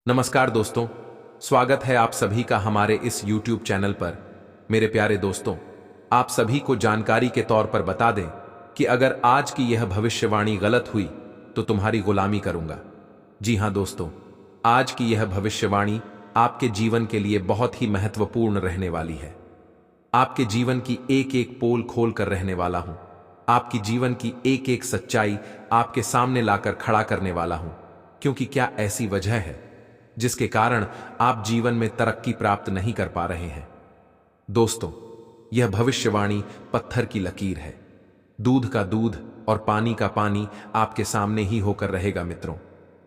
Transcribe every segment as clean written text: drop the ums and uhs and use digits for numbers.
नमस्कार दोस्तों, स्वागत है आप सभी का हमारे इस YouTube चैनल पर। मेरे प्यारे दोस्तों, आप सभी को जानकारी के तौर पर बता दें कि अगर आज की यह भविष्यवाणी गलत हुई तो तुम्हारी गुलामी करूंगा। जी हां दोस्तों, आज की यह भविष्यवाणी आपके जीवन के लिए बहुत ही महत्वपूर्ण रहने वाली है। आपके जीवन की एक एक पोल खोल कर रहने वाला हूं। आपकी जीवन की एक एक सच्चाई आपके सामने लाकर खड़ा करने वाला हूं, क्योंकि क्या ऐसी वजह है जिसके कारण आप जीवन में तरक्की प्राप्त नहीं कर पा रहे हैं। दोस्तों, यह भविष्यवाणी पत्थर की लकीर है। दूध का दूध और पानी का पानी आपके सामने ही होकर रहेगा मित्रों।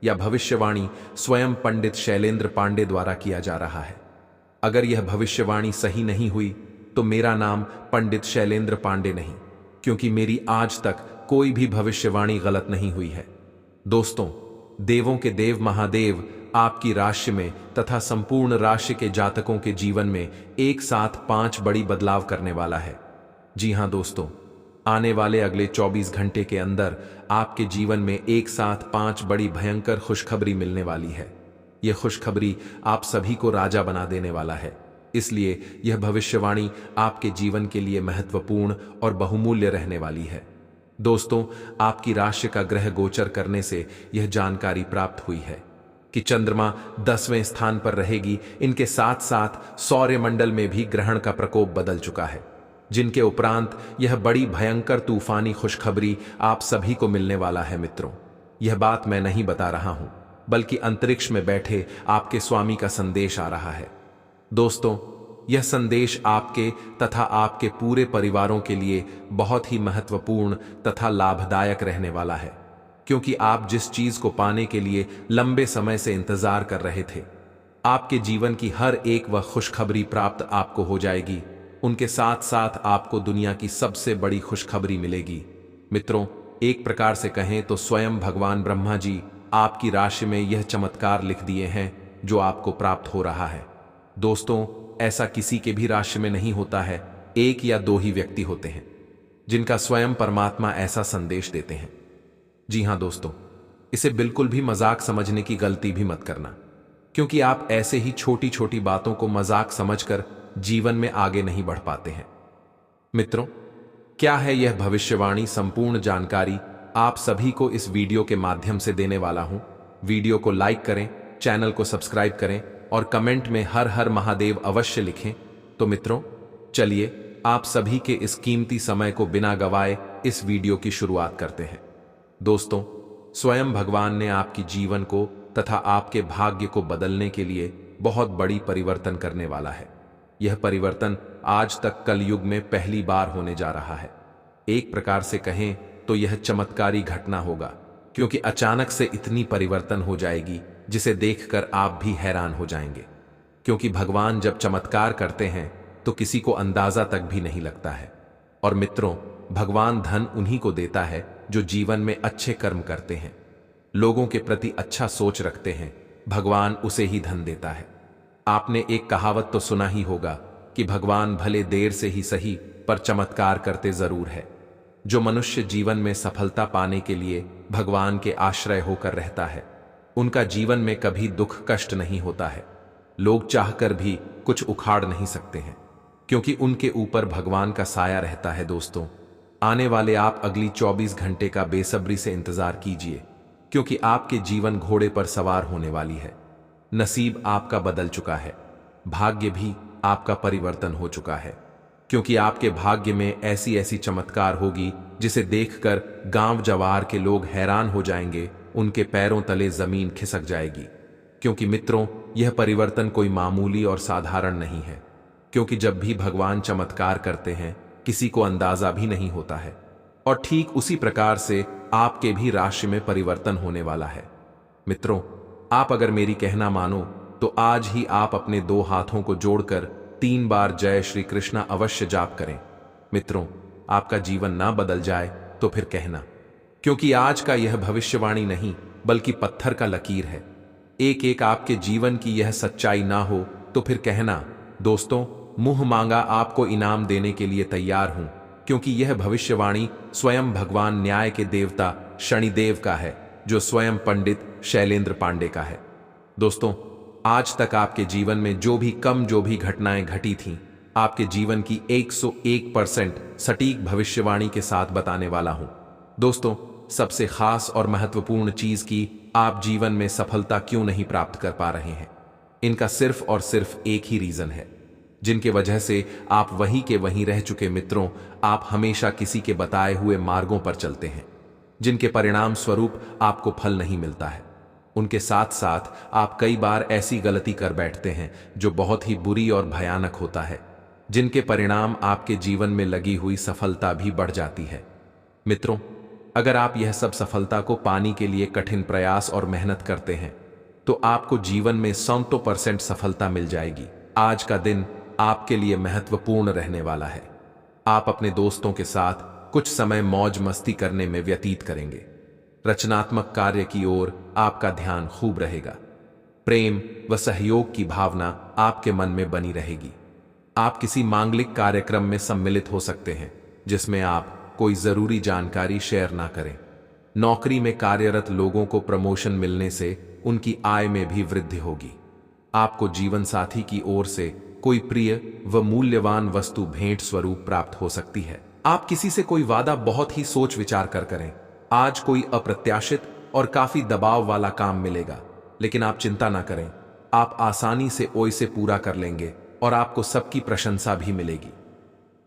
यह भविष्यवाणी स्वयं पंडित शैलेंद्र पांडे द्वारा किया जा रहा है। अगर यह भविष्यवाणी सही नहीं हुई तो मेरा नाम पंडित शैलेंद्र पांडे नहीं, क्योंकि मेरी आज तक कोई भी भविष्यवाणी गलत नहीं हुई है। दोस्तों, देवों के देव महादेव आपकी राशि में तथा संपूर्ण राशि के जातकों के जीवन में एक साथ 5 बड़ी बदलाव करने वाला है। जी हां दोस्तों, आने वाले अगले 24 घंटे के अंदर आपके जीवन में एक साथ 5 बड़ी भयंकर खुशखबरी मिलने वाली है। यह खुशखबरी आप सभी को राजा बना देने वाला है। इसलिए यह भविष्यवाणी आपके जीवन के लिए महत्वपूर्ण और बहुमूल्य रहने वाली है। दोस्तों, आपकी राशि का ग्रह गोचर करने से यह जानकारी प्राप्त हुई है कि चंद्रमा 10वें स्थान पर रहेगी। इनके साथ साथ सौरमंडल में भी ग्रहण का प्रकोप बदल चुका है, जिनके उपरांत यह बड़ी भयंकर तूफानी खुशखबरी आप सभी को मिलने वाला है। मित्रों, यह बात मैं नहीं बता रहा हूं, बल्कि अंतरिक्ष में बैठे आपके स्वामी का संदेश आ रहा है। दोस्तों, यह संदेश आपके तथा आपके पूरे परिवारों के लिए बहुत ही महत्वपूर्ण तथा लाभदायक रहने वाला है, क्योंकि आप जिस चीज को पाने के लिए लंबे समय से इंतजार कर रहे थे, आपके जीवन की हर एक वह खुशखबरी प्राप्त आपको हो जाएगी। उनके साथ साथ आपको दुनिया की सबसे बड़ी खुशखबरी मिलेगी। मित्रों, एक प्रकार से कहें तो स्वयं भगवान ब्रह्मा जी आपकी राशि में यह चमत्कार लिख दिए हैं जो आपको प्राप्त हो रहा है। दोस्तों, ऐसा किसी के भी राशि में नहीं होता है। 1 या 2 ही व्यक्ति होते हैं जिनका स्वयं परमात्मा ऐसा संदेश देते हैं। जी हां दोस्तों, इसे बिल्कुल भी मजाक समझने की गलती भी मत करना, क्योंकि आप ऐसे ही छोटी छोटी बातों को मजाक समझकर जीवन में आगे नहीं बढ़ पाते हैं। मित्रों, क्या है यह भविष्यवाणी? संपूर्ण जानकारी आप सभी को इस वीडियो के माध्यम से देने वाला हूं। वीडियो को लाइक करें, चैनल को सब्सक्राइब करें और कमेंट में हर हर महादेव अवश्य लिखें। तो मित्रों, चलिए आप सभी के इस कीमती समय को बिना गवाए इस वीडियो की शुरुआत करते हैं। दोस्तों, स्वयं भगवान ने आपकी जीवन को तथा आपके भाग्य को बदलने के लिए बहुत बड़ी परिवर्तन करने वाला है। यह परिवर्तन आज तक कलयुग में पहली बार होने जा रहा है। एक प्रकार से कहें तो यह चमत्कारी घटना होगा, क्योंकि अचानक से इतनी परिवर्तन हो जाएगी जिसे देखकर आप भी हैरान हो जाएंगे। क्योंकि भगवान जब चमत्कार करते हैं तो किसी को अंदाजा तक भी नहीं लगता है। और मित्रों, भगवान धन उन्हीं को देता है जो जीवन में अच्छे कर्म करते हैं, लोगों के प्रति अच्छा सोच रखते हैं। भगवान उसे ही धन देता है। आपने एक कहावत तो सुना ही होगा कि भगवान भले देर से ही सही पर चमत्कार करते जरूर है। जो मनुष्य जीवन में सफलता पाने के लिए भगवान के आश्रय होकर रहता है, उनका जीवन में कभी दुख कष्ट नहीं होता है। लोग चाहकर भी कुछ उखाड़ नहीं सकते हैं, क्योंकि उनके ऊपर भगवान का साया रहता है। दोस्तों, आने वाले आप अगली 24 घंटे का बेसब्री से इंतजार कीजिए, क्योंकि आपके जीवन घोड़े पर सवार होने वाली है। नसीब आपका बदल चुका है, भाग्य भी आपका परिवर्तन हो चुका है, क्योंकि आपके भाग्य में ऐसी ऐसी चमत्कार होगी जिसे देखकर गांव जवार के लोग हैरान हो जाएंगे, उनके पैरों तले जमीन खिसक जाएगी। क्योंकि मित्रों, यह परिवर्तन कोई मामूली और साधारण नहीं है, क्योंकि जब भी भगवान चमत्कार करते हैं किसी को अंदाजा भी नहीं होता है। और ठीक उसी प्रकार से आपके भी राशि में परिवर्तन होने वाला है। मित्रों, आप अगर मेरी कहना मानो तो आज ही आप अपने 2 हाथों को जोड़कर 3 बार जय श्री कृष्णा अवश्य जाप करें। मित्रों, आपका जीवन ना बदल जाए तो फिर कहना, क्योंकि आज का यह भविष्यवाणी नहीं बल्कि पत्थर का लकीर है। एक एक आपके जीवन की यह सच्चाई ना हो तो फिर कहना। दोस्तों, मुंह मांगा आपको इनाम देने के लिए तैयार हूं, क्योंकि यह भविष्यवाणी स्वयं भगवान न्याय के देवता शनिदेव का है, जो स्वयं पंडित शैलेंद्र पांडे का है। दोस्तों, आज तक आपके जीवन में जो भी घटनाएं घटी थीं, आपके जीवन की 101% सटीक भविष्यवाणी के साथ बताने वाला हूं। दोस्तों, सबसे खास और महत्वपूर्ण चीज की आप जीवन में सफलता क्यों नहीं प्राप्त कर पा रहे हैं, इनका सिर्फ और सिर्फ एक ही रीजन है, जिनके वजह से आप वहीं के वहीं रह चुके मित्रों, आप हमेशा किसी के बताए हुए मार्गों पर चलते हैं, जिनके परिणाम स्वरूप आपको फल नहीं मिलता है। उनके साथ साथ आप कई बार ऐसी गलती कर बैठते हैं जो बहुत ही बुरी और भयानक होता है, जिनके परिणाम आपके जीवन में लगी हुई सफलता भी बढ़ जाती है। मित्रों, अगर आप यह सब सफलता को पाने के लिए कठिन प्रयास और मेहनत करते हैं, तो आपको जीवन में 100% सफलता मिल जाएगी। आज का दिन आपके लिए महत्वपूर्ण रहने वाला है। आप अपने दोस्तों के साथ कुछ समय मौज मस्ती करने में व्यतीत करेंगे। रचनात्मक कार्य की ओर आपका ध्यान खूब रहेगा। प्रेम व सहयोग की भावना आपके मन में बनी रहेगी। आप किसी मांगलिक कार्यक्रम में सम्मिलित हो सकते हैं, जिसमें आप कोई जरूरी जानकारी शेयर ना करें। नौकरी में कार्यरत लोगों को प्रमोशन मिलने से उनकी आय में भी वृद्धि होगी। आपको जीवन साथी की ओर से कोई प्रिय व मूल्यवान वस्तु भेंट स्वरूप प्राप्त हो सकती है। आप किसी से कोई वादा बहुत ही सोच विचार कर करें। आज कोई अप्रत्याशित और काफी दबाव वाला काम मिलेगा, लेकिन आप चिंता ना करें, आप आसानी से इसे पूरा कर लेंगे और आपको सबकी प्रशंसा भी मिलेगी।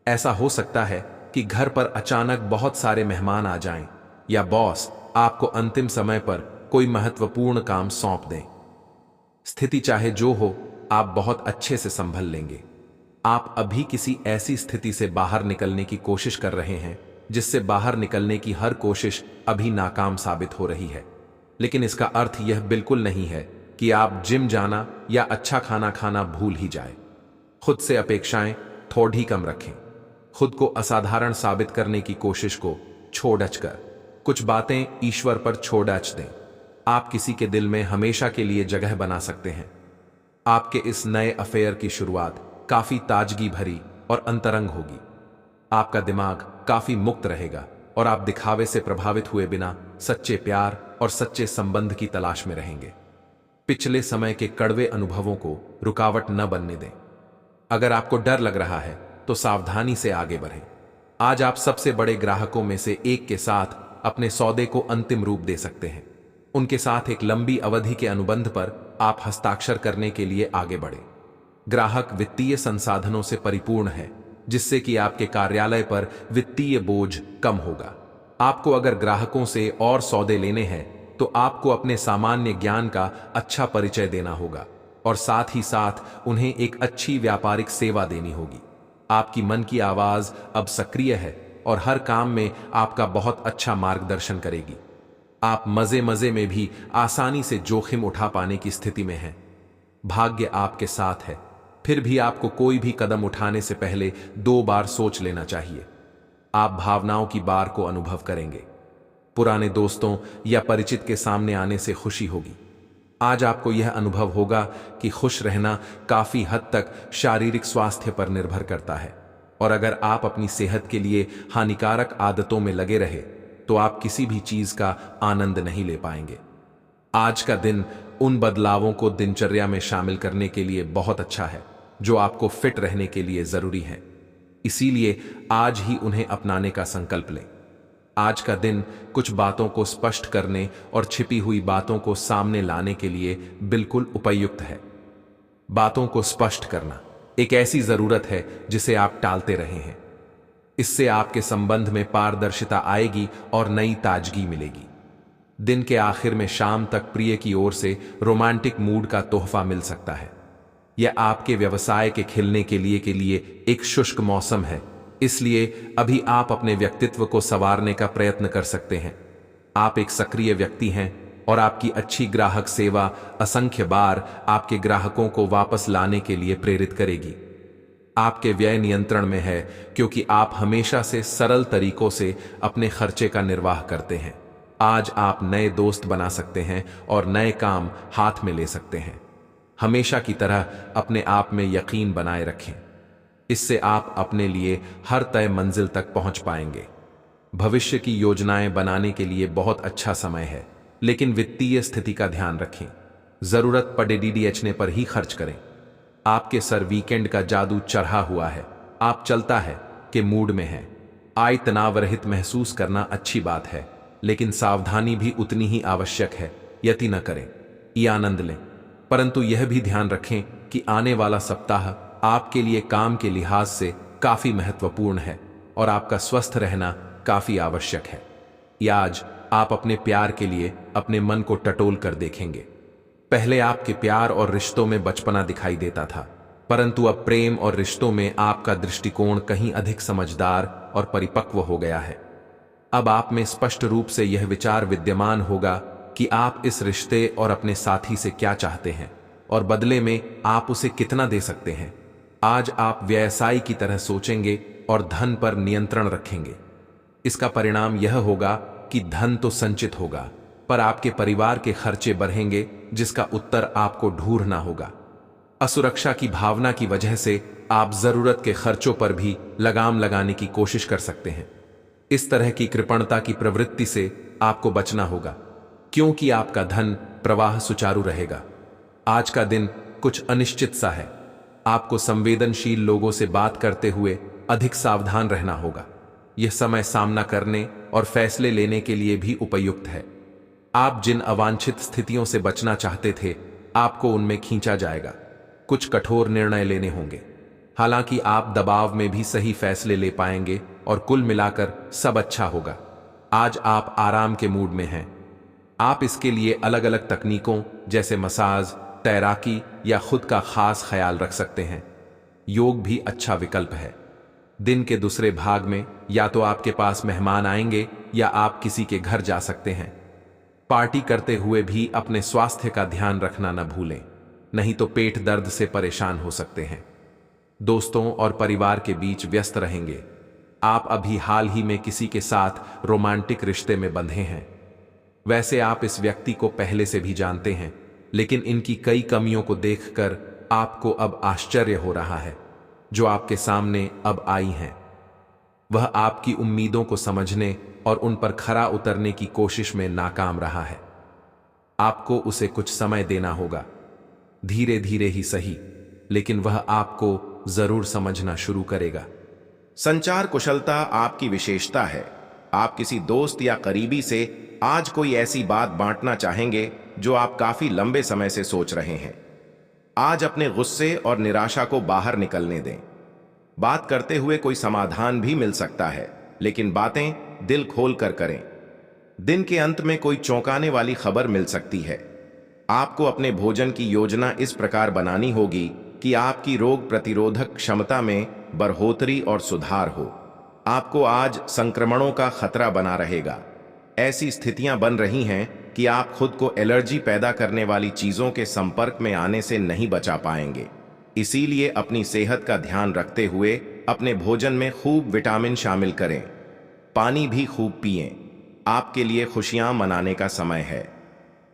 ऐसा हो सकता है कि घर पर अचानक बहुत सारे मेहमान आ जाएं, या बॉस आपको अंतिम समय पर कोई महत्वपूर्ण काम सौंप दें। स्थिति चाहे जो हो, आप बहुत अच्छे से संभल लेंगे। आप अभी किसी ऐसी स्थिति से बाहर निकलने की कोशिश कर रहे हैं जिससे बाहर निकलने की हर कोशिश अभी नाकाम साबित हो रही है, लेकिन इसका अर्थ यह बिल्कुल नहीं है कि आप जिम जाना या अच्छा खाना खाना भूल ही जाए। खुद से अपेक्षाएं थोड़ी कम रखें। खुद को असाधारण साबित करने की कोशिश को छोड़ कर कुछ बातें ईश्वर पर छोड़ दें। आप किसी के दिल में हमेशा के लिए जगह बना सकते हैं। आपके इस नए अफेयर की शुरुआत काफी ताजगी भरी और अंतरंग होगी। आपका दिमाग काफी मुक्त रहेगा और आप दिखावे से प्रभावित हुए बिना सच्चे प्यार और सच्चे संबंध की तलाश में रहेंगे। पिछले समय के कड़वे अनुभवों को रुकावट न बनने दें। अगर आपको डर लग रहा है तो सावधानी से आगे बढ़ें। आज आप सबसे बड़े ग्राहकों में से एक के साथ अपने सौदे को अंतिम रूप दे सकते हैं। उनके साथ एक लंबी अवधि के अनुबंध पर आप हस्ताक्षर करने के लिए आगे बढ़े। ग्राहक वित्तीय संसाधनों से परिपूर्ण है, जिससे कि आपके कार्यालय पर वित्तीय बोझ कम होगा। आपको अगर ग्राहकों से और सौदे लेने हैं तो आपको अपने सामान्य ज्ञान का अच्छा परिचय देना होगा और साथ ही साथ उन्हें एक अच्छी व्यापारिक सेवा देनी होगी। आपकी मन की आवाज अब सक्रिय है और हर काम में आपका बहुत अच्छा मार्गदर्शन करेगी। आप मजे मजे में भी आसानी से जोखिम उठा पाने की स्थिति में हैं। भाग्य आपके साथ है, फिर भी आपको कोई भी कदम उठाने से पहले 2 बार सोच लेना चाहिए। आप भावनाओं की बार को अनुभव करेंगे। पुराने दोस्तों या परिचित के सामने आने से खुशी होगी। आज आपको यह अनुभव होगा कि खुश रहना काफी हद तक शारीरिक स्वास्थ्य पर निर्भर करता है, और अगर आप अपनी सेहत के लिए हानिकारक आदतों में लगे रहे तो आप किसी भी चीज का आनंद नहीं ले पाएंगे। आज का दिन उन बदलावों को दिनचर्या में शामिल करने के लिए बहुत अच्छा है जो आपको फिट रहने के लिए जरूरी है। इसीलिए आज ही उन्हें अपनाने का संकल्प लें। आज का दिन कुछ बातों को स्पष्ट करने और छिपी हुई बातों को सामने लाने के लिए बिल्कुल उपयुक्त है। बातों को स्पष्ट करना एक ऐसी जरूरत है जिसे आप टालते रहे हैं। इससे आपके संबंध में पारदर्शिता आएगी और नई ताजगी मिलेगी। दिन के आखिर में शाम तक प्रिय की ओर से रोमांटिक मूड का तोहफा मिल सकता है। यह आपके व्यवसाय के खिलने के लिए एक शुष्क मौसम है, इसलिए अभी आप अपने व्यक्तित्व को संवारने का प्रयत्न कर सकते हैं। आप एक सक्रिय व्यक्ति हैं और आपकी अच्छी ग्राहक सेवा असंख्य बार आपके ग्राहकों को वापस लाने के लिए प्रेरित करेगी। आपके व्यय नियंत्रण में है क्योंकि आप हमेशा से सरल तरीकों से अपने खर्चे का निर्वाह करते हैं। आज आप नए दोस्त बना सकते हैं और नए काम हाथ में ले सकते हैं। हमेशा की तरह अपने आप में यकीन बनाए रखें। इससे आप अपने लिए हर तय मंजिल तक पहुंच पाएंगे। भविष्य की योजनाएं बनाने के लिए बहुत अच्छा समय है, लेकिन वित्तीय स्थिति का ध्यान रखें। जरूरत पड़े डीडीएचने पर ही खर्च करें। आपके सर वीकेंड का जादू चढ़ा हुआ है, आप चलता है कि मूड में है। आय तनाव रहित महसूस करना अच्छी बात है, लेकिन सावधानी भी उतनी ही आवश्यक है। यति न करें, ये आनंद लें, परंतु यह भी ध्यान रखें कि आने वाला सप्ताह आपके लिए काम के लिहाज से काफी महत्वपूर्ण है और आपका स्वस्थ रहना काफी आवश्यक है। या आज आप अपने प्यार के लिए अपने मन को टटोल कर देखेंगे। पहले आपके प्यार और रिश्तों में बचपना दिखाई देता था, परंतु अब प्रेम और रिश्तों में आपका दृष्टिकोण कहीं अधिक समझदार और परिपक्व हो गया है। अब आप में स्पष्ट रूप से यह विचार विद्यमान होगा कि आप इस रिश्ते और अपने साथी से क्या चाहते हैं और बदले में आप उसे कितना दे सकते हैं। आज आप व्यवसायी की तरह सोचेंगे और धन पर नियंत्रण रखेंगे। इसका परिणाम यह होगा कि धन तो संचित होगा, पर आपके परिवार के खर्चे बढ़ेंगे, जिसका उत्तर आपको ढूंढना होगा। असुरक्षा की भावना की वजह से आप जरूरत के खर्चों पर भी लगाम लगाने की कोशिश कर सकते हैं। इस तरह की कृपणता की प्रवृत्ति से आपको बचना होगा, क्योंकि आपका धन प्रवाह सुचारू रहेगा। आज का दिन कुछ अनिश्चित सा है। आपको संवेदनशील लोगों से बात करते हुए अधिक सावधान रहना होगा। यह समय सामना करने और फैसले लेने के लिए भी उपयुक्त है। आप जिन अवांछित स्थितियों से बचना चाहते थे, आपको उनमें खींचा जाएगा। कुछ कठोर निर्णय लेने होंगे, हालांकि आप दबाव में भी सही फैसले ले पाएंगे और कुल मिलाकर सब अच्छा होगा। आज आप आराम के मूड में हैं। आप इसके लिए अलग अलग तकनीकों जैसे मसाज, तैराकी या खुद का खास ख्याल रख सकते हैं। योग भी अच्छा विकल्प है। दिन के दूसरे भाग में या तो आपके पास मेहमान आएंगे या आप किसी के घर जा सकते हैं। पार्टी करते हुए भी अपने स्वास्थ्य का ध्यान रखना न भूलें, नहीं तो पेट दर्द से परेशान हो सकते हैं। दोस्तों और परिवार के बीच व्यस्त रहेंगे। आप अभी हाल ही में किसी के साथ रोमांटिक रिश्ते में बंधे हैं। वैसे आप इस व्यक्ति को पहले से भी जानते हैं, लेकिन इनकी कई कमियों को देखकर आपको अब आश्चर्य हो रहा है, जो आपके सामने अब आई हैं। वह आपकी उम्मीदों को समझने और उन पर खरा उतरने की कोशिश में नाकाम रहा है। आपको उसे कुछ समय देना होगा, धीरे धीरे ही सही, लेकिन वह आपको जरूर समझना शुरू करेगा। संचार कुशलता आपकी विशेषता है। आप किसी दोस्त या करीबी से आज कोई ऐसी बात बांटना चाहेंगे जो आप काफी लंबे समय से सोच रहे हैं। आज अपने गुस्से और निराशा को बाहर निकलने दें। बात करते हुए कोई समाधान भी मिल सकता है, लेकिन बातें दिल खोल कर करें। दिन के अंत में कोई चौंकाने वाली खबर मिल सकती है। आपको अपने भोजन की योजना इस प्रकार बनानी होगी कि आपकी रोग प्रतिरोधक क्षमता में बढ़ोतरी और सुधार हो। आपको आज संक्रमणों का खतरा बना रहेगा। ऐसी स्थितियां बन रही हैं कि आप खुद को एलर्जी पैदा करने वाली चीजों के संपर्क में आने से नहीं बचा पाएंगे। इसीलिए अपनी सेहत का ध्यान रखते हुए अपने भोजन में खूब विटामिन शामिल करें। पानी भी खूब पिएं। आपके लिए खुशियां मनाने का समय है।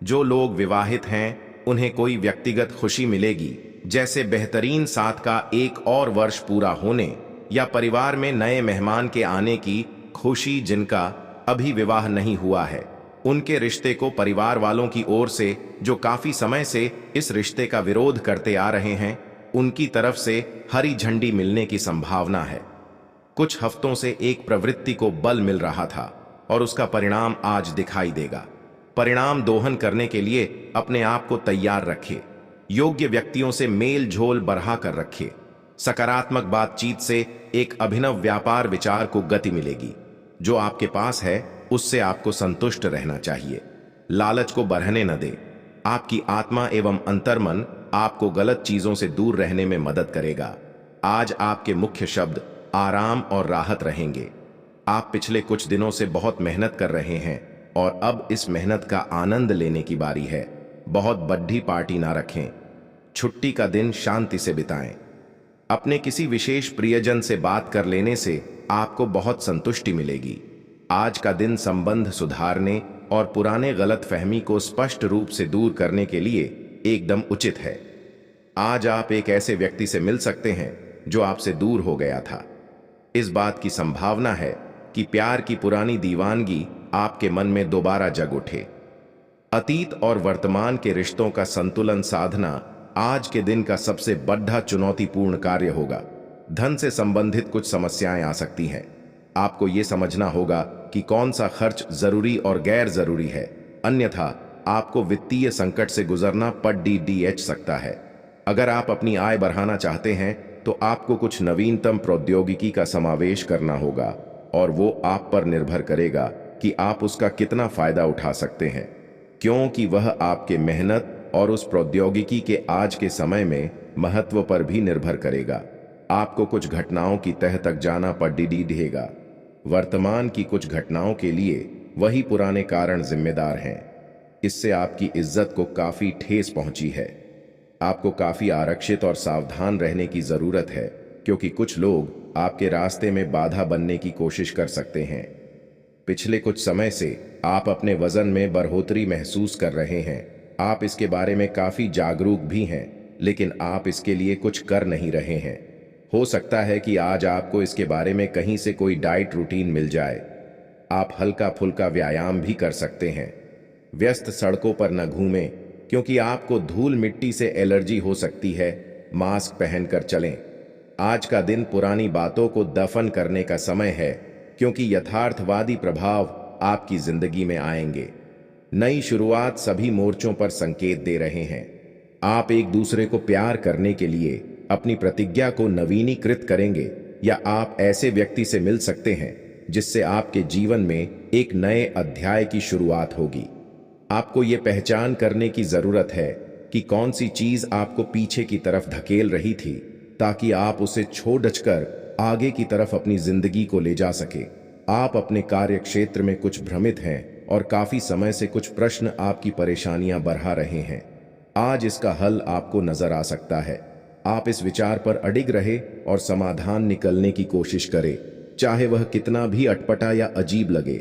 जो लोग विवाहित हैं, उन्हें कोई व्यक्तिगत खुशी मिलेगी, जैसे बेहतरीन साथ का एक और वर्ष पूरा होने या परिवार में नए मेहमान के आने की खुशी। जिनका अभी विवाह नहीं हुआ है, उनके रिश्ते को परिवार वालों की ओर से, जो काफी समय से इस रिश्ते का विरोध करते आ रहे हैं, उनकी तरफ से हरी झंडी मिलने की संभावना है। कुछ हफ्तों से एक प्रवृत्ति को बल मिल रहा था और उसका परिणाम आज दिखाई देगा। परिणाम दोहन करने के लिए अपने आप को तैयार रखें। योग्य व्यक्तियों से मेल झोल बढ़ा कर रखें। सकारात्मक बातचीत से एक अभिनव व्यापार विचार को गति मिलेगी। जो आपके पास है उससे आपको संतुष्ट रहना चाहिए। लालच को बढ़ने न दें। आपकी आत्मा एवं अंतर्मन आपको गलत चीजों से दूर रहने में मदद करेगा। आज आपके मुख्य शब्द आराम और राहत रहेंगे। आप पिछले कुछ दिनों से बहुत मेहनत कर रहे हैं और अब इस मेहनत का आनंद लेने की बारी है। बहुत बड़ी पार्टी ना रखें। छुट्टी का दिन शांति से बिताएं। अपने किसी विशेष प्रियजन से बात कर लेने से आपको बहुत संतुष्टि मिलेगी। आज का दिन संबंध सुधारने और पुराने गलतफहमी को स्पष्ट रूप से दूर करने के लिए एकदम उचित है। आज आप एक ऐसे व्यक्ति से मिल सकते हैं जो आपसे दूर हो गया था। इस बात की संभावना है कि प्यार की पुरानी दीवानगी आपके मन में दोबारा जग उठे। अतीत और वर्तमान के रिश्तों का संतुलन साधना आज के दिन का सबसे बड़ा चुनौतीपूर्ण कार्य होगा। धन से संबंधित कुछ समस्याएं आ सकती हैं। आपको ये समझना होगा कि कौन सा खर्च जरूरी और गैर जरूरी है, अन्यथा आपको वित्तीय संकट से गुजरना पड़ सकता है। अगर आप अपनी आय बढ़ाना चाहते हैं तो आपको कुछ नवीनतम प्रौद्योगिकी का समावेश करना होगा और वो आप पर निर्भर करेगा कि आप उसका कितना फायदा उठा सकते हैं, क्योंकि वह आपके मेहनत और उस प्रौद्योगिकी के आज के समय में महत्व पर भी निर्भर करेगा। आपको कुछ घटनाओं की तह तक जाना पड़ेगा। वर्तमान की कुछ घटनाओं के लिए वही पुराने कारण जिम्मेदार हैं। इससे आपकी इज्जत को काफी ठेस पहुंची है। आपको काफी आरक्षित और सावधान रहने की जरूरत है, क्योंकि कुछ लोग आपके रास्ते में बाधा बनने की कोशिश कर सकते हैं। पिछले कुछ समय से आप अपने वजन में बढ़ोतरी महसूस कर रहे हैं। आप इसके बारे में काफी जागरूक भी हैं, लेकिन आप इसके लिए कुछ कर नहीं रहे हैं। हो सकता है कि आज आपको इसके बारे में कहीं से कोई डाइट रूटीन मिल जाए। आप हल्का फुल्का व्यायाम भी कर सकते हैं। व्यस्त सड़कों पर न घूमें, क्योंकि आपको धूल मिट्टी से एलर्जी हो सकती है। मास्क पहनकर चलें। आज का दिन पुरानी बातों को दफन करने का समय है, क्योंकि यथार्थवादी प्रभाव आपकी जिंदगी में आएंगे। नई शुरुआत सभी मोर्चों पर संकेत दे रहे हैं। आप एक दूसरे को प्यार करने के लिए अपनी प्रतिज्ञा को नवीनीकृत करेंगे, या आप ऐसे व्यक्ति से मिल सकते हैं जिससे आपके जीवन में एक नए अध्याय की शुरुआत होगी। आपको ये पहचान करने की जरूरत है कि कौन सी चीज आपको पीछे की तरफ धकेल रही थी, ताकि आप उसे छोड़कर आगे की तरफ अपनी जिंदगी को ले जा सके। आप अपने कार्य क्षेत्र में कुछ भ्रमित हैं और काफी समय से कुछ प्रश्न आपकी परेशानियां बढ़ा रहे हैं। आज इसका हल आपको नजर आ सकता है। आप इस विचार पर अडिग रहे और समाधान निकलने की कोशिश करें, चाहे वह कितना भी अटपटा या अजीब लगे।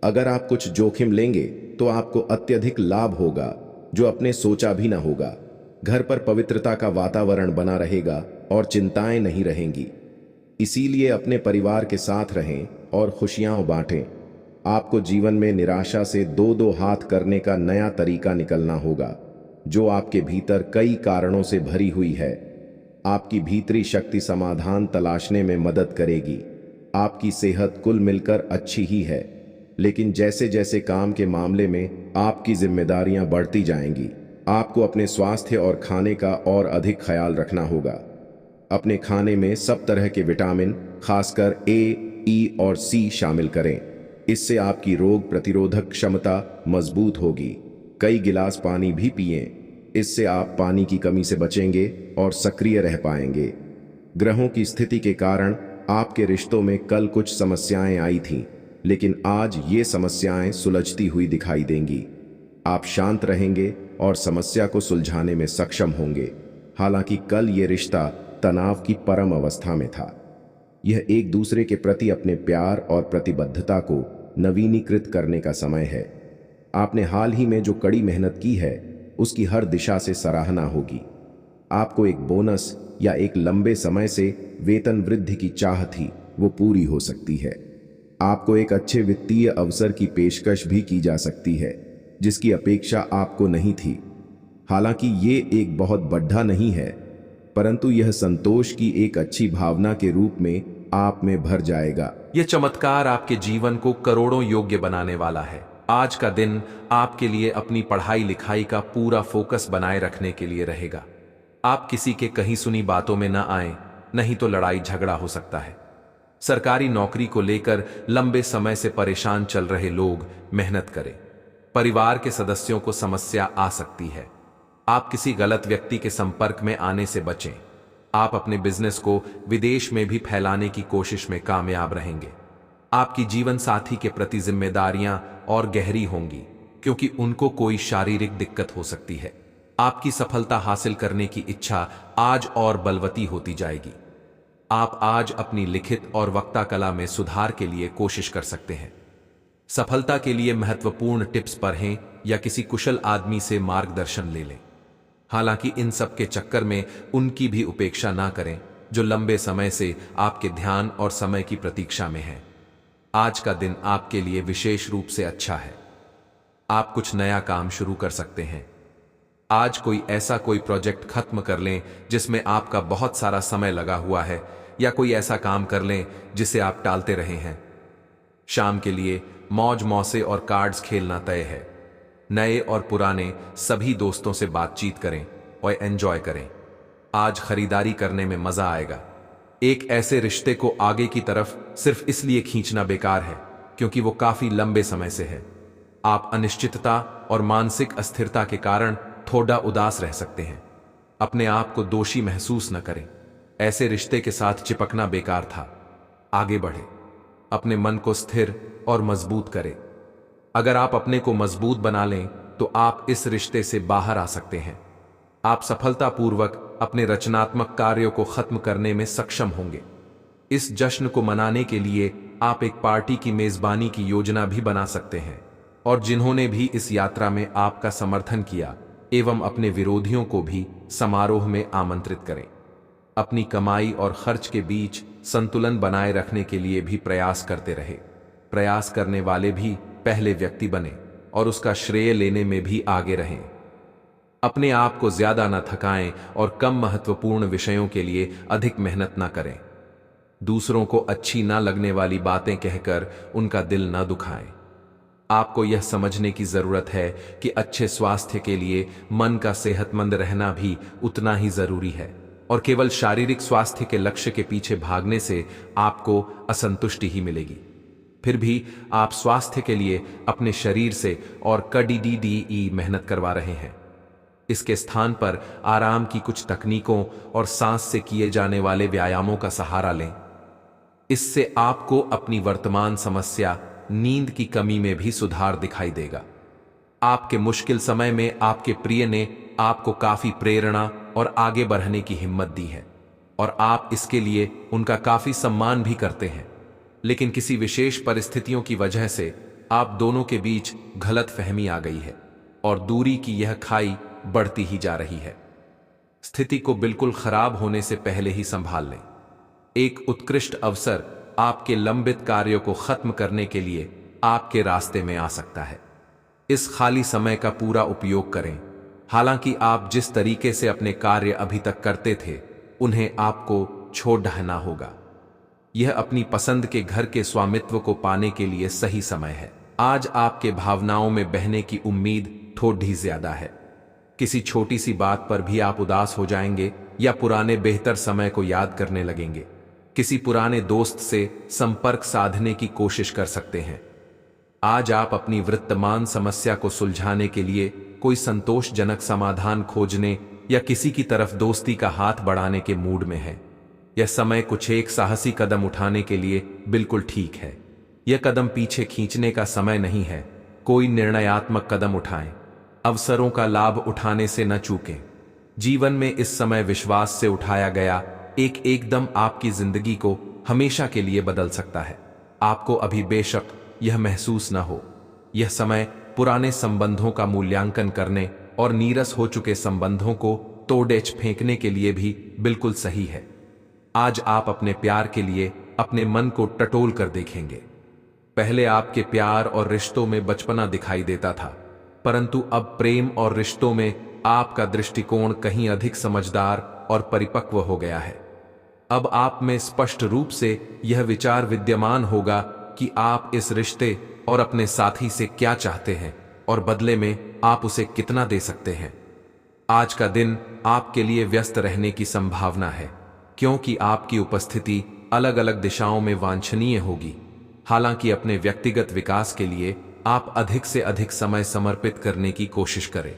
अगर आप कुछ जोखिम लेंगे तो आपको अत्यधिक लाभ होगा, जो अपने सोचा भी ना होगा। घर पर पवित्रता का वातावरण बना रहेगा और चिंताएं नहीं रहेंगी। इसीलिए अपने परिवार के साथ रहें और खुशियां बांटें। आपको जीवन में निराशा से दो दो हाथ करने का नया तरीका निकलना होगा, जो आपके भीतर कई कारणों से भरी हुई है। आपकी भीतरी शक्ति समाधान तलाशने में मदद करेगी। आपकी सेहत कुल मिलकर अच्छी ही है, लेकिन जैसे जैसे काम के मामले में आपकी जिम्मेदारियां बढ़ती जाएंगी, आपको अपने स्वास्थ्य और खाने का और अधिक ख्याल रखना होगा। अपने खाने में सब तरह के विटामिन, खासकर ए, ई और सी शामिल करें। इससे आपकी रोग प्रतिरोधक क्षमता मजबूत होगी। कई गिलास पानी भी पिएं। इससे आप पानी की कमी से बचेंगे और सक्रिय रह पाएंगे। ग्रहों की स्थिति के कारण आपके रिश्तों में कल कुछ समस्याएं आई थीं, लेकिन आज ये समस्याएं सुलझती हुई दिखाई देंगी। आप शांत रहेंगे और समस्या को सुलझाने में सक्षम होंगे। हालांकि कल ये रिश्ता तनाव की परम अवस्था में था। यह एक दूसरे के प्रति अपने प्यार और प्रतिबद्धता को नवीनीकृत करने का समय है। आपने हाल ही में जो कड़ी मेहनत की है, उसकी हर दिशा से सराहना होगी। आपको एक बोनस या एक लंबे समय से वेतन वृद्धि की चाह थी, वो पूरी हो सकती है। आपको एक अच्छे वित्तीय अवसर की पेशकश भी की जा सकती है, जिसकी अपेक्षा आपको नहीं थी। हालांकि ये एक बहुत बड़ा नहीं है, परंतु यह संतोष की एक अच्छी भावना के रूप में आप में भर जाएगा। यह चमत्कार आपके जीवन को करोड़ों योग्य बनाने वाला है। आज का दिन आपके लिए अपनी पढ़ाई लिखाई का पूरा फोकस बनाए रखने के लिए रहेगा। आप किसी के कहीं सुनी बातों में न आए, नहीं तो लड़ाई झगड़ा हो सकता है। सरकारी नौकरी को लेकर लंबे समय से परेशान चल रहे लोग मेहनत करें। परिवार के सदस्यों को समस्या आ सकती है। आप किसी गलत व्यक्ति के संपर्क में आने से बचें। आप अपने बिजनेस को विदेश में भी फैलाने की कोशिश में कामयाब रहेंगे। आपकी जीवन साथी के प्रति जिम्मेदारियां और गहरी होंगी, क्योंकि उनको कोई शारीरिक दिक्कत हो सकती है। आपकी सफलता हासिल करने की इच्छा आज और बलवती होती जाएगी। आप आज अपनी लिखित और वक्ता कला में सुधार के लिए कोशिश कर सकते हैं। सफलता के लिए महत्वपूर्ण टिप्स पढ़ें या किसी कुशल आदमी से मार्गदर्शन ले लें। हालांकि इन सब के चक्कर में उनकी भी उपेक्षा ना करें, जो लंबे समय से आपके ध्यान और समय की प्रतीक्षा में है। आज का दिन आपके लिए विशेष रूप से अच्छा है। आप कुछ नया काम शुरू कर सकते हैं। आज कोई प्रोजेक्ट खत्म कर लें जिसमें आपका बहुत सारा समय लगा हुआ है, या कोई ऐसा काम कर लें जिसे आप टालते रहे हैं। शाम के लिए मौज मौसे और कार्ड्स खेलना तय है। नए और पुराने सभी दोस्तों से बातचीत करें और एंजॉय करें। आज खरीदारी करने में मजा आएगा। एक ऐसे रिश्ते को आगे की तरफ सिर्फ इसलिए खींचना बेकार है क्योंकि वो काफी लंबे समय से है। आप अनिश्चितता और मानसिक अस्थिरता के कारण थोड़ा उदास रह सकते हैं। अपने आप को दोषी महसूस न करें। ऐसे रिश्ते के साथ चिपकना बेकार था। आगे बढ़े, अपने मन को स्थिर और मजबूत करें। अगर आप अपने को मजबूत बना लें तो आप इस रिश्ते से बाहर आ सकते हैं। आप सफलतापूर्वक अपने रचनात्मक कार्यों को खत्म करने में सक्षम होंगे। इस जश्न को मनाने के लिए आप एक पार्टी की मेजबानी की योजना भी बना सकते हैं, और जिन्होंने भी इस यात्रा में आपका समर्थन किया एवं अपने विरोधियों को भी समारोह में आमंत्रित करें। अपनी कमाई और खर्च के बीच संतुलन बनाए रखने के लिए भी प्रयास करते रहे। प्रयास करने वाले भी पहले व्यक्ति बने और उसका श्रेय लेने में भी आगे रहें। अपने आप को ज्यादा न थकाएं और कम महत्वपूर्ण विषयों के लिए अधिक मेहनत न करें। दूसरों को अच्छी ना लगने वाली बातें कहकर उनका दिल न दुखाएं। आपको यह समझने की जरूरत है कि अच्छे स्वास्थ्य के लिए मन का सेहतमंद रहना भी उतना ही जरूरी है, और केवल शारीरिक स्वास्थ्य के लक्ष्य के पीछे भागने से आपको असंतुष्टि ही मिलेगी। फिर भी आप स्वास्थ्य के लिए अपने शरीर से और कड़ी मेहनत करवा रहे हैं। इसके स्थान पर आराम की कुछ तकनीकों और सांस से किए जाने वाले व्यायामों का सहारा लें। इससे आपको अपनी वर्तमान समस्या नींद की कमी में भी सुधार दिखाई देगा। आपके मुश्किल समय में आपके प्रिय ने आपको काफी प्रेरणा और आगे बढ़ने की हिम्मत दी है, और आप इसके लिए उनका काफी सम्मान भी करते हैं। लेकिन किसी विशेष परिस्थितियों की वजह से आप दोनों के बीच गलतफहमी आ गई है और दूरी की यह खाई बढ़ती ही जा रही है। स्थिति को बिल्कुल खराब होने से पहले ही संभाल लें। एक उत्कृष्ट अवसर आपके लंबित कार्यों को खत्म करने के लिए आपके रास्ते में आ सकता है। इस खाली समय का पूरा उपयोग करें। हालांकि आप जिस तरीके से अपने कार्य अभी तक करते थे उन्हें आपको छोड़ देना होगा। यह अपनी पसंद के घर के स्वामित्व को पाने के लिए सही समय है। आज आपके भावनाओं में बहने की उम्मीद थोड़ी ज्यादा है। किसी छोटी सी बात पर भी आप उदास हो जाएंगे या पुराने बेहतर समय को याद करने लगेंगे। किसी पुराने दोस्त से संपर्क साधने की कोशिश कर सकते हैं। आज आप अपनी वर्तमान समस्या को सुलझाने के लिए कोई संतोषजनक समाधान खोजने या किसी की तरफ दोस्ती का हाथ बढ़ाने के मूड में है। यह समय कुछ एक साहसी कदम उठाने के लिए बिल्कुल ठीक है। यह कदम पीछे खींचने का समय नहीं है। कोई निर्णयात्मक कदम उठाएं। अवसरों का लाभ उठाने से न चूकें। जीवन में इस समय विश्वास से उठाया गया एकदम आपकी जिंदगी को हमेशा के लिए बदल सकता है। आपको अभी बेशक यह महसूस न हो, यह समय पुराने संबंधों का मूल्यांकन करने और नीरस हो चुके संबंधों को तोड़ फेंकने के लिए भी बिल्कुल सही है। आज आप अपने प्यार के लिए अपने मन को टटोल कर देखेंगे। पहले आपके प्यार और रिश्तों में बचपना दिखाई देता था, परंतु अब प्रेम और रिश्तों में आपका दृष्टिकोण कहीं अधिक समझदार और परिपक्व हो गया है। अब आप में स्पष्ट रूप से यह विचार विद्यमान होगा कि आप इस रिश्ते और अपने साथी से क्या चाहते हैं और बदले में आप उसे कितना दे सकते हैं। आज का दिन आपके लिए व्यस्त रहने की संभावना है, क्योंकि आपकी उपस्थिति अलग अलग दिशाओं में वांछनीय होगी। हालांकि अपने व्यक्तिगत विकास के लिए आप अधिक से अधिक समय समर्पित करने की कोशिश करें।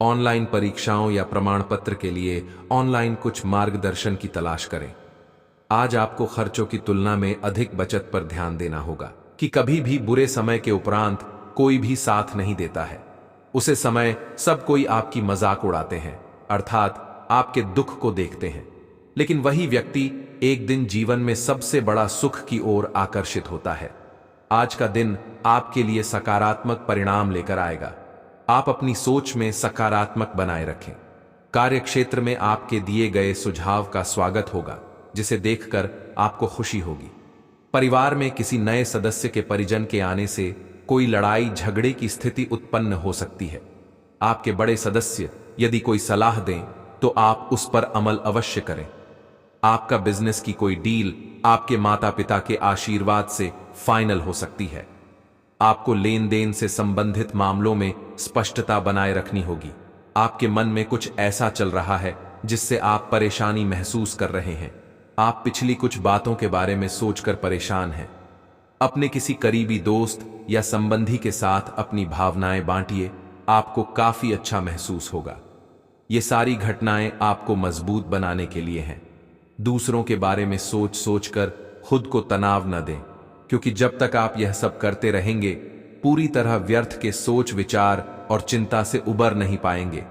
ऑनलाइन परीक्षाओं या प्रमाण पत्र के लिए ऑनलाइन कुछ मार्गदर्शन की तलाश करें। आज आपको खर्चों की तुलना में अधिक बचत पर ध्यान देना होगा कि कभी भी बुरे समय के उपरांत कोई भी साथ नहीं देता है। उसे समय सब कोई आपकी मजाक उड़ाते हैं, अर्थात आपके दुख को देखते हैं, लेकिन वही व्यक्ति एक दिन जीवन में सबसे बड़ा सुख की ओर आकर्षित होता है। आज का दिन आपके लिए सकारात्मक परिणाम लेकर आएगा। आप अपनी सोच में सकारात्मक बनाए रखें। कार्यक्षेत्र में आपके दिए गए सुझाव का स्वागत होगा, जिसे देखकर आपको खुशी होगी। परिवार में किसी नए सदस्य के परिजन के आने से कोई लड़ाई झगड़े की स्थिति उत्पन्न हो सकती है। आपके बड़े सदस्य यदि कोई सलाह दें तो आप उस पर अमल अवश्य करें। आपका बिजनेस की कोई डील आपके माता पिता के आशीर्वाद से फाइनल हो सकती है। आपको लेन देन से संबंधित मामलों में स्पष्टता बनाए रखनी होगी। आपके मन में कुछ ऐसा चल रहा है जिससे आप परेशानी महसूस कर रहे हैं। आप पिछली कुछ बातों के बारे में सोचकर परेशान हैं। अपने किसी करीबी दोस्त या संबंधी के साथ अपनी भावनाएं बांटिए, आपको काफी अच्छा महसूस होगा। ये सारी घटनाएं आपको मजबूत बनाने के लिए हैं। दूसरों के बारे में सोच सोचकर खुद को तनाव न दें, क्योंकि जब तक आप यह सब करते रहेंगे पूरी तरह व्यर्थ के सोच विचार और चिंता से उबर नहीं पाएंगे।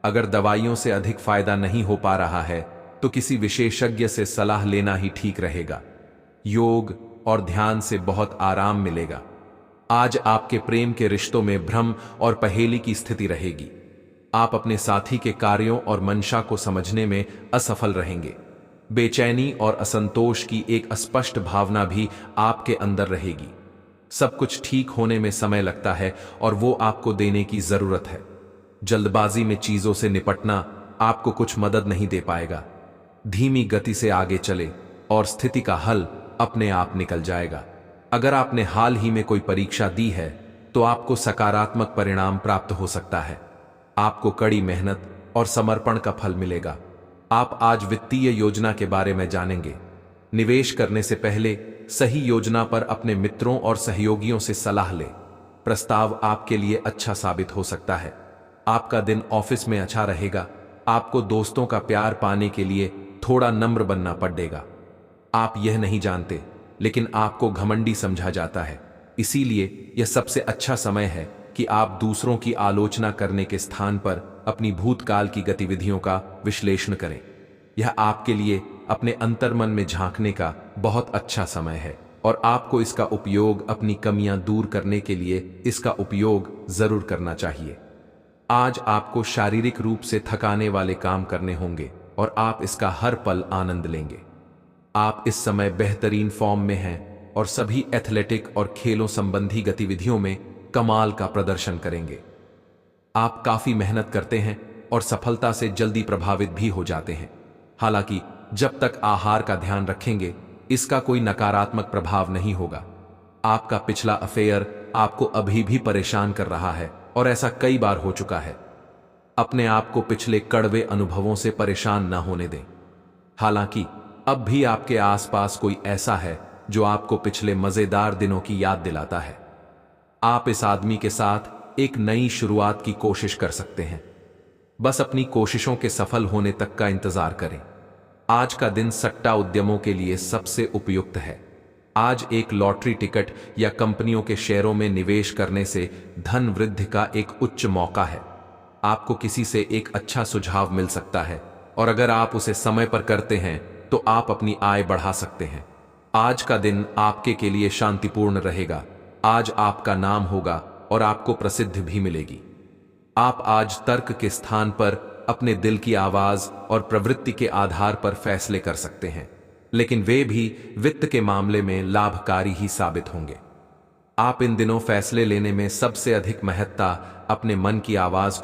अगर दवाइयों से अधिक फायदा नहीं हो पा रहा है तो किसी विशेषज्ञ से सलाह लेना ही ठीक रहेगा। योग और ध्यान से बहुत आराम मिलेगा। आज आपके प्रेम के रिश्तों में भ्रम और पहेली की स्थिति रहेगी। आप अपने साथी के कार्यों और मंशा को समझने में असफल रहेंगे। बेचैनी और असंतोष की एक अस्पष्ट भावना भी आपके अंदर रहेगी। सब कुछ ठीक होने में समय लगता है और वो आपको देने की जरूरत है। जल्दबाजी में चीजों से निपटना आपको कुछ मदद नहीं दे पाएगा। धीमी गति से आगे चले और स्थिति का हल अपने आप निकल जाएगा। अगर आपने हाल ही में कोई परीक्षा दी है तो आपको सकारात्मक परिणाम प्राप्त हो सकता है। आपको कड़ी मेहनत और समर्पण का फल मिलेगा। आप आज वित्तीय योजना के बारे में जानेंगे। निवेश करने से पहले सही योजना पर अपने मित्रों और सहयोगियों से सलाह लें। प्रस्ताव आपके लिए अच्छा साबित हो सकता है। आपका दिन ऑफिस में अच्छा रहेगा। आपको दोस्तों का प्यार पाने के लिए थोड़ा नम्र बनना पड़ेगा। आप यह नहीं जानते, लेकिन आपको घमंडी समझा जाता है। इसीलिए यह सबसे अच्छा समय है कि आप दूसरों की आलोचना करने के स्थान पर अपनी भूतकाल की गतिविधियों का विश्लेषण करें। यह आपके लिए अपने अंतर्मन में झांकने का बहुत अच्छा समय है और आपको इसका उपयोग अपनी कमियां दूर करने के लिए इसका उपयोग जरूर करना चाहिए। आज आपको शारीरिक रूप से थकाने वाले काम करने होंगे और आप इसका हर पल आनंद लेंगे। आप इस समय बेहतरीन फॉर्म में हैं और सभी एथलेटिक और खेलों संबंधी गतिविधियों में कमाल का प्रदर्शन करेंगे। आप काफी मेहनत करते हैं और सफलता से जल्दी प्रभावित भी हो जाते हैं। हालांकि जब तक आहार का ध्यान रखेंगे इसका कोई नकारात्मक प्रभाव नहीं होगा। आपका पिछला अफेयर आपको अभी भी परेशान कर रहा है और ऐसा कई बार हो चुका है। अपने आप को पिछले कड़वे अनुभवों से परेशान न होने दें। हालांकि अब भी आपके आसपास कोई ऐसा है जो आपको पिछले मजेदार दिनों की याद दिलाता है। आप इस आदमी के साथ एक नई शुरुआत की कोशिश कर सकते हैं। बस अपनी कोशिशों के सफल होने तक का इंतजार करें। आज का दिन सट्टा उद्यमों के लिए सबसे उपयुक्त है। आज एक लॉटरी टिकट या कंपनियों के शेयरों में निवेश करने से धन वृद्धि का एक उच्च मौका है। आपको किसी से एक अच्छा सुझाव मिल सकता है और अगर आप उसे समय पर करते हैं तो आप अपनी आय बढ़ा सकते हैं। आज का दिन आपके के लिए शांतिपूर्ण रहेगा। आज आपका नाम होगा और आपको प्रसिद्धि भी मिलेगी। आप आज तर्क के स्थान पर अपने दिल की आवाज और प्रवृत्ति के आधार पर फैसले कर सकते हैं, लेकिन वे भी वित्त के मामले में लाभकारी ही साबित होंगे। आप इन दिनों फैसले लेने में सबसे अधिक महत्ता अपने मन की आवाज को